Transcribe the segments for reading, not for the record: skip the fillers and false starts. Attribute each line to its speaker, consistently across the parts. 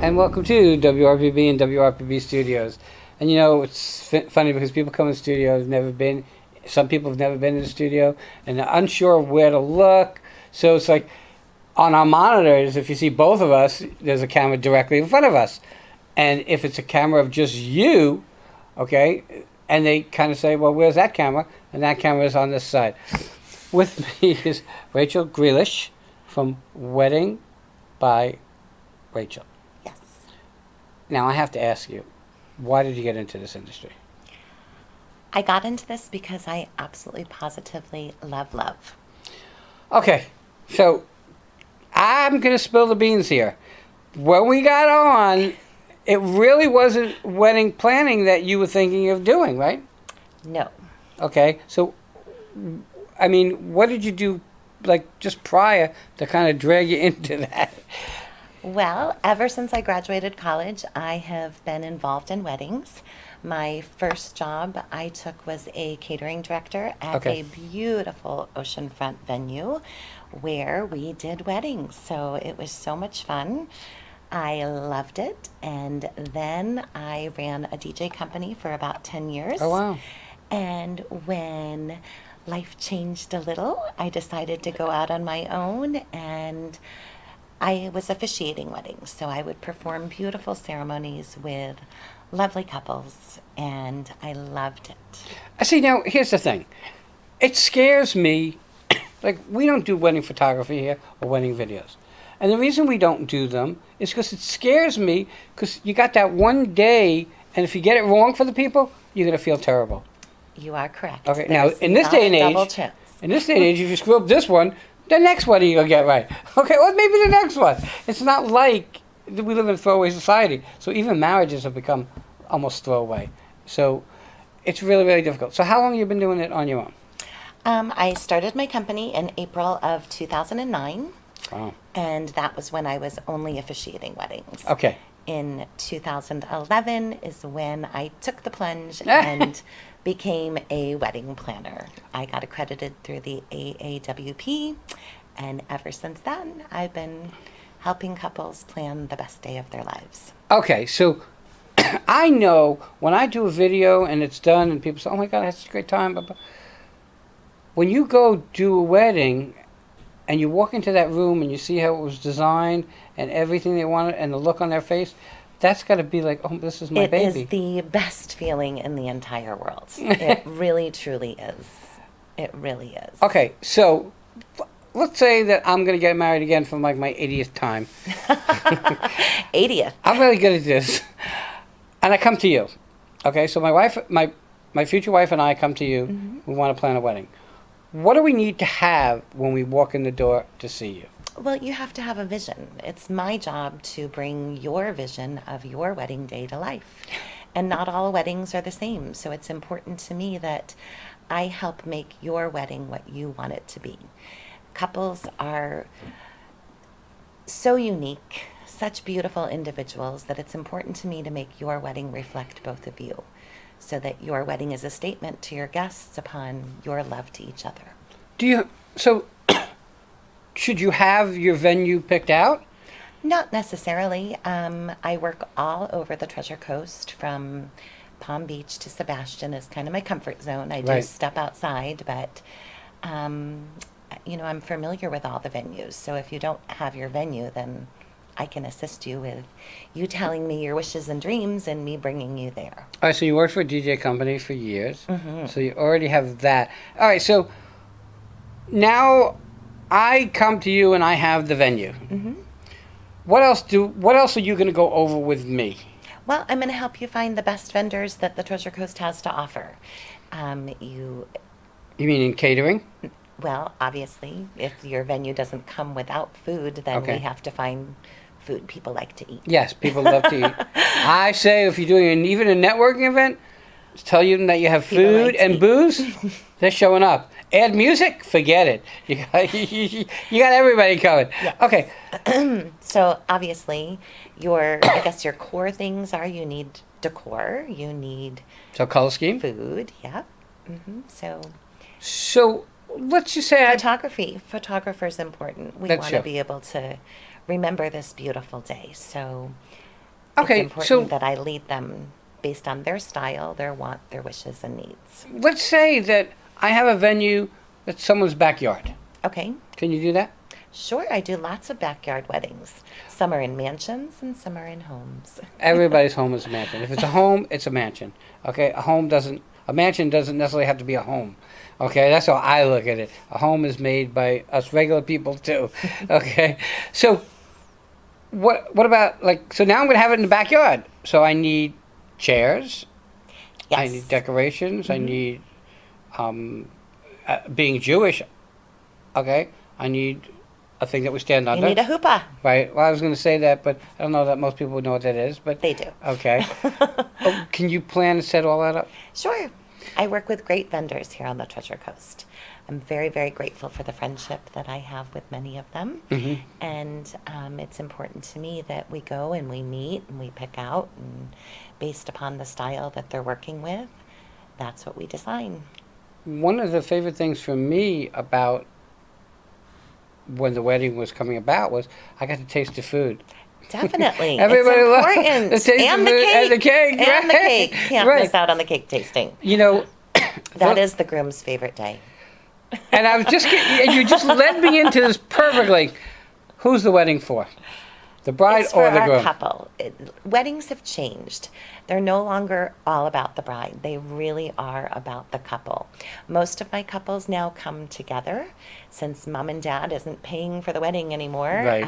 Speaker 1: and welcome to WRPB and WRPB Studios. And you know, it's funny because people come in the studio, have never been, some people have never been in the studio, and they're unsure of where to look. So it's like, on our monitors, if you see both of us, there's a camera directly in front of us. And if it's a camera of just you, okay, and they kind of say, well, where's that camera? And that camera is on this side. With me is Rachel Grealish from Wedding by Rachel.
Speaker 2: Yes.
Speaker 1: Now, I have to ask you, why did you get into this industry?
Speaker 2: I got into this because I absolutely positively love.
Speaker 1: Okay, so I'm going to spill the beans here. When we got on, it really wasn't wedding planning that you were thinking of doing, right?
Speaker 2: No.
Speaker 1: Okay, so, I mean, what did you do, like, just prior to kind of drag you into that?
Speaker 2: Well, ever since I graduated college, I have been involved in weddings. My first job I took was a catering director at a beautiful oceanfront venue where we did weddings. So it was so much fun. I loved it. And then I ran a DJ company for about 10 years.
Speaker 1: Oh, wow.
Speaker 2: And when life changed a little, I decided to go out on my own, and I was officiating weddings. So I would perform beautiful ceremonies with lovely couples, and I loved it.
Speaker 1: See, now, here's the thing. It scares me. Like, we don't do wedding photography here or wedding videos. And the reason we don't do them is because it scares me, because you got that one day, and if you get it wrong for the people, you're going to feel terrible.
Speaker 2: You are correct.
Speaker 1: Okay, now, in this day and age, if you screw up this one, the next one you're going to get right. Okay, or maybe the next one. It's not like we live in a throwaway society. So even marriages have become almost throwaway. So it's really, really difficult. So how long have you been doing it on your own?
Speaker 2: I started my company in April of 2009.
Speaker 1: Wow.
Speaker 2: And that was when I was only officiating weddings.
Speaker 1: Okay.
Speaker 2: In 2011 is when I took the plunge and became a wedding planner. I got accredited through the AAWP, and ever since then, I've been helping couples plan the best day of their lives.
Speaker 1: Okay, so I know when I do a video and it's done and people say, oh my God, that's a great time. When you go do a wedding and you walk into that room and you see how it was designed and everything they wanted and the look on their face, that's got to be like, oh, this is my baby.
Speaker 2: It is the best feeling in the entire world. It really, truly is. It really is.
Speaker 1: Okay, so let's say that I'm going to get married again for like my 80th time.
Speaker 2: 80th.
Speaker 1: I'm really good at this. And I come to you. Okay, so my wife, my future wife and I come to you. Mm-hmm. We want to plan a wedding. What do we need to have when we walk in the door to see you?
Speaker 2: Well, you have to have a vision. It's my job to bring your vision of your wedding day to life. And not all weddings are the same. So it's important to me that I help make your wedding what you want it to be. Couples are so unique, such beautiful individuals, that it's important to me to make your wedding reflect both of you, so that your wedding is a statement to your guests upon your love to each other.
Speaker 1: Should you have your venue picked out?
Speaker 2: Not necessarily. I work all over the Treasure Coast, from Palm Beach to Sebastian is kind of my comfort zone. I do step outside, but I'm familiar with all the venues. So if you don't have your venue, then I can assist you with you telling me your wishes and dreams and me bringing you there.
Speaker 1: All right, so you worked for a DJ company for years.
Speaker 2: Mm-hmm.
Speaker 1: So you already have that. All right, so now I come to you and I have the venue.
Speaker 2: Mm-hmm.
Speaker 1: What else are you going to go over with me?
Speaker 2: Well, I'm going to help you find the best vendors that the Treasure Coast has to offer. You
Speaker 1: mean in catering?
Speaker 2: Well, obviously, if your venue doesn't come without food, then we have to find food people like to eat.
Speaker 1: Yes, people love to eat. I say if you're doing even a networking event, tell them that you have food and booze, they're showing up. Add music, forget it. You got everybody covered.
Speaker 2: Yes.
Speaker 1: Okay.
Speaker 2: So obviously, I guess your core things are you need decor, you need
Speaker 1: color scheme,
Speaker 2: food, yeah. Mm-hmm.
Speaker 1: So let's just say
Speaker 2: photographer's important. We want to be able to remember this beautiful day. So
Speaker 1: Okay,
Speaker 2: It's important
Speaker 1: so
Speaker 2: that I lead them based on their style, their want, their wishes, and needs.
Speaker 1: let's say that I have a venue that's someone's backyard.
Speaker 2: Okay.
Speaker 1: Can you do that?
Speaker 2: Sure, I do lots of backyard weddings. Some are in mansions and some are in homes.
Speaker 1: Everybody's home is a mansion. If it's a home, it's a mansion. Okay, a mansion doesn't necessarily have to be a home. Okay, that's how I look at it. A home is made by us regular people too. Okay, so what about so now I'm going to have it in the backyard. So I need chairs.
Speaker 2: Yes.
Speaker 1: I need decorations. I
Speaker 2: Mhm.
Speaker 1: need being Jewish. Okay, I need a thing that we stand
Speaker 2: You
Speaker 1: under.
Speaker 2: need a hoopah.
Speaker 1: Right. Well, I was going to say that, but I don't know that most people would know what that is. But
Speaker 2: They do.
Speaker 1: okay. Oh, can you plan and set all that up?
Speaker 2: Sure. I work with great vendors here on the Treasure Coast. I'm very, very grateful for the friendship that I have with many of them.
Speaker 1: Mhm.
Speaker 2: And it's important to me that we go and we meet and we pick out, and based upon the style that they're working with, that's what we design.
Speaker 1: One of the favorite things for me about when the wedding was coming about was I got to taste the food.
Speaker 2: Definitely.
Speaker 1: Everybody
Speaker 2: it's
Speaker 1: loved
Speaker 2: important.
Speaker 1: the taste of
Speaker 2: And the
Speaker 1: food
Speaker 2: cake.
Speaker 1: and the cake,
Speaker 2: And the
Speaker 1: right.
Speaker 2: cake. Can't
Speaker 1: Right.
Speaker 2: miss out on the cake tasting.
Speaker 1: You know,
Speaker 2: That is the groom's favorite day.
Speaker 1: and I was just and you just led me into this perfectly. Who's the wedding for? The bride
Speaker 2: It's for
Speaker 1: or the
Speaker 2: our
Speaker 1: groom?
Speaker 2: couple. Weddings have changed. They're no longer all about the bride. They really are about the couple. Most of my couples now come together since mom and dad isn't paying for the wedding anymore.
Speaker 1: Right.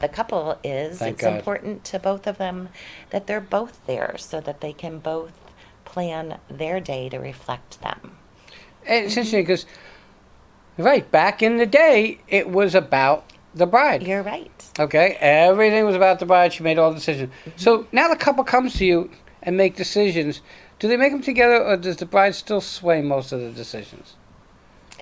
Speaker 2: The couple is.
Speaker 1: Thank
Speaker 2: It's
Speaker 1: God.
Speaker 2: important to both of them that they're both there so that they can both plan their day to reflect them.
Speaker 1: And it's interesting because, right, back in the day, it was about the bride.
Speaker 2: You're right.
Speaker 1: Okay, everything was about the bride. She made all the decisions. So now the couple comes to you and make decisions. Do they make them together, or does the bride still sway most of the decisions?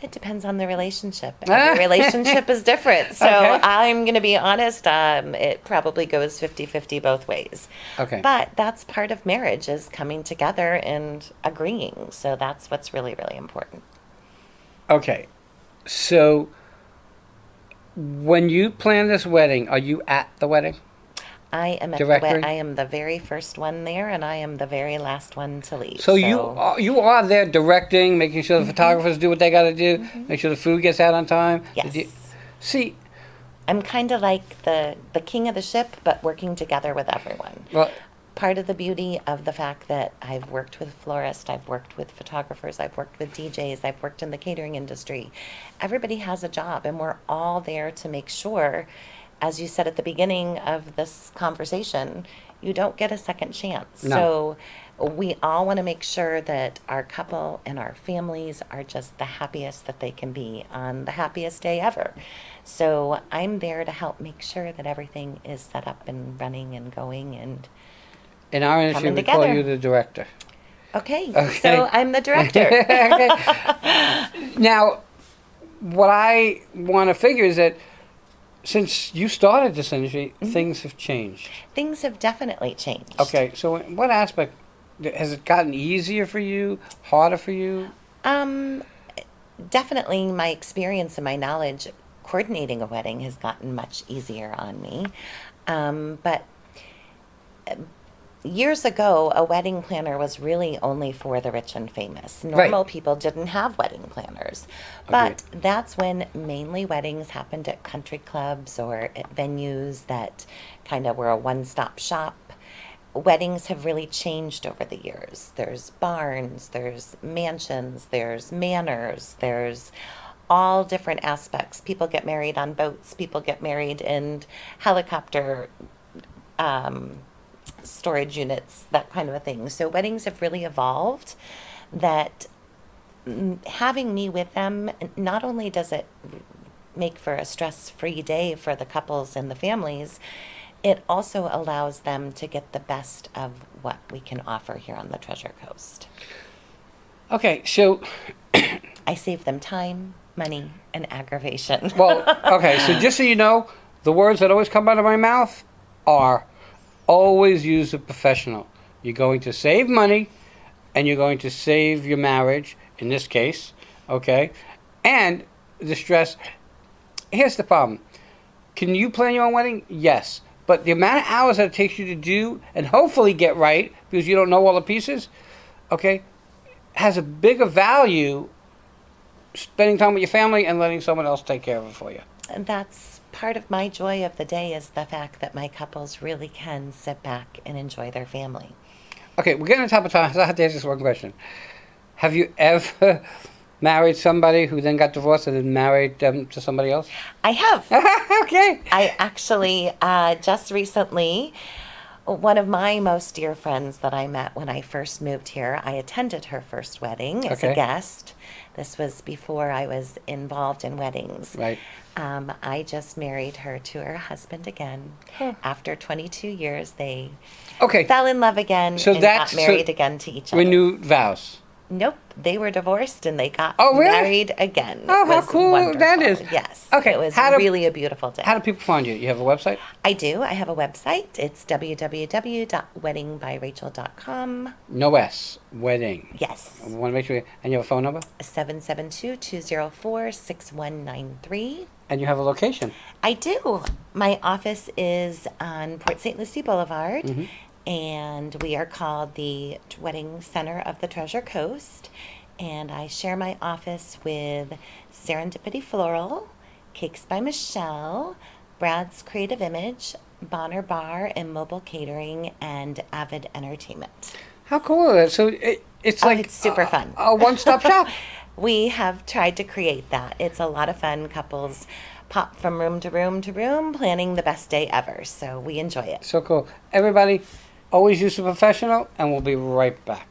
Speaker 2: It depends on the relationship. Every relationship is different. So
Speaker 1: Okay.
Speaker 2: I'm going to be honest, it probably goes 50-50 both ways.
Speaker 1: Okay.
Speaker 2: But that's part of marriage, is coming together and agreeing. So that's what's really, really important.
Speaker 1: Okay, so when you plan this wedding, are you at the wedding?
Speaker 2: I am
Speaker 1: Directory?
Speaker 2: I am the very first one there, and I am the very last one to leave.
Speaker 1: So you are there directing, making sure the photographers do what they got to do, make sure the food gets out on time.
Speaker 2: Yes.
Speaker 1: See,
Speaker 2: I'm kind of like the king of the ship, but working together with everyone.
Speaker 1: well,
Speaker 2: Part of the beauty of the fact that I've worked with florists, I've worked with photographers, I've worked with DJs, I've worked in the catering industry. Everybody has a job, and we're all there to make sure, as you said at the beginning of this conversation, you don't get a second chance.
Speaker 1: No.
Speaker 2: So we all want to make sure that our couple and our families are just the happiest that they can be on the happiest day ever. So I'm there to help make sure that everything is set up and running and going. And
Speaker 1: in our industry,
Speaker 2: Coming
Speaker 1: we call
Speaker 2: together.
Speaker 1: you the director.
Speaker 2: okay,
Speaker 1: Okay.
Speaker 2: so I'm the director.
Speaker 1: Okay. Now, what I want to figure is that since you started this industry, things have changed.
Speaker 2: Things have definitely changed.
Speaker 1: Okay, so in what aspect has it gotten easier for you, harder for you?
Speaker 2: Definitely my experience and my knowledge coordinating a wedding has gotten much easier on me. But years ago, a wedding planner was really only for the rich and famous. Normal people didn't have wedding planners. But that's when mainly weddings happened at country clubs or at venues that kind of were a one-stop shop. Weddings have really changed over the years. There's barns, there's mansions, there's manors, there's all different aspects. People get married on boats, people get married in helicopter storage units, that kind of a thing. So weddings have really evolved, that having me with them, not only does it make for a stress-free day for the couples and the families, it also allows them to get the best of what we can offer here on the Treasure Coast.
Speaker 1: Okay, so
Speaker 2: I save them time, money, and aggravation.
Speaker 1: well, okay, so just so you know, the words that always come out of my mouth are always use a professional. You're going to save money, and you're going to save your marriage, in this case, okay? And the stress. Here's the problem. Can you plan your own wedding? Yes. But the amount of hours that it takes you to do and hopefully get right, because you don't know all the pieces, okay, has a bigger value spending time with your family and letting someone else take care of it for you.
Speaker 2: And that's part of my joy of the day, is the fact that my couples really can sit back and enjoy their family.
Speaker 1: Okay, we're getting on top of time, so I have to ask this one question. Have you ever married somebody who then got divorced and then married them to somebody else?
Speaker 2: I have.
Speaker 1: Okay.
Speaker 2: I actually, just recently, one of my most dear friends that I met when I first moved here, I attended her first wedding as
Speaker 1: Okay.
Speaker 2: a guest. This was before I was involved in weddings.
Speaker 1: Right.
Speaker 2: I just married her to her husband again. After 22 years, they
Speaker 1: Okay.
Speaker 2: fell in love again
Speaker 1: So
Speaker 2: and
Speaker 1: that's-
Speaker 2: got married
Speaker 1: so
Speaker 2: again to each other.
Speaker 1: Renewed vows.
Speaker 2: Nope, they were divorced and they got
Speaker 1: Oh, really?
Speaker 2: married again.
Speaker 1: Oh,
Speaker 2: It
Speaker 1: how
Speaker 2: was
Speaker 1: cool that
Speaker 2: wonderful.
Speaker 1: is.
Speaker 2: Yes.
Speaker 1: Okay,
Speaker 2: It was
Speaker 1: how do-
Speaker 2: really a beautiful day.
Speaker 1: How do people find you? You have a website?
Speaker 2: I do. I have a website. It's www.weddingbyRachel.com.
Speaker 1: No S. Wedding.
Speaker 2: Yes.
Speaker 1: I want to make sure. And you have a phone number?
Speaker 2: 772-204-6193.
Speaker 1: And you have a location.
Speaker 2: I do. My office is on Port St. Lucie Boulevard,
Speaker 1: Mm-hmm.
Speaker 2: and we are called the Wedding Center of the Treasure Coast. And I share my office with Serendipity Floral, Cakes by Michelle, Brad's Creative Image, Bonner Bar and Mobile Catering, and Avid Entertainment.
Speaker 1: How cool is it? So it's
Speaker 2: Oh,
Speaker 1: like
Speaker 2: it's super fun.
Speaker 1: A one-stop shop.
Speaker 2: We have tried to create that. It's a lot of fun. Couples pop from room to room to room, planning the best day ever. So we enjoy it.
Speaker 1: So cool. Everybody, always use a professional, and we'll be right back.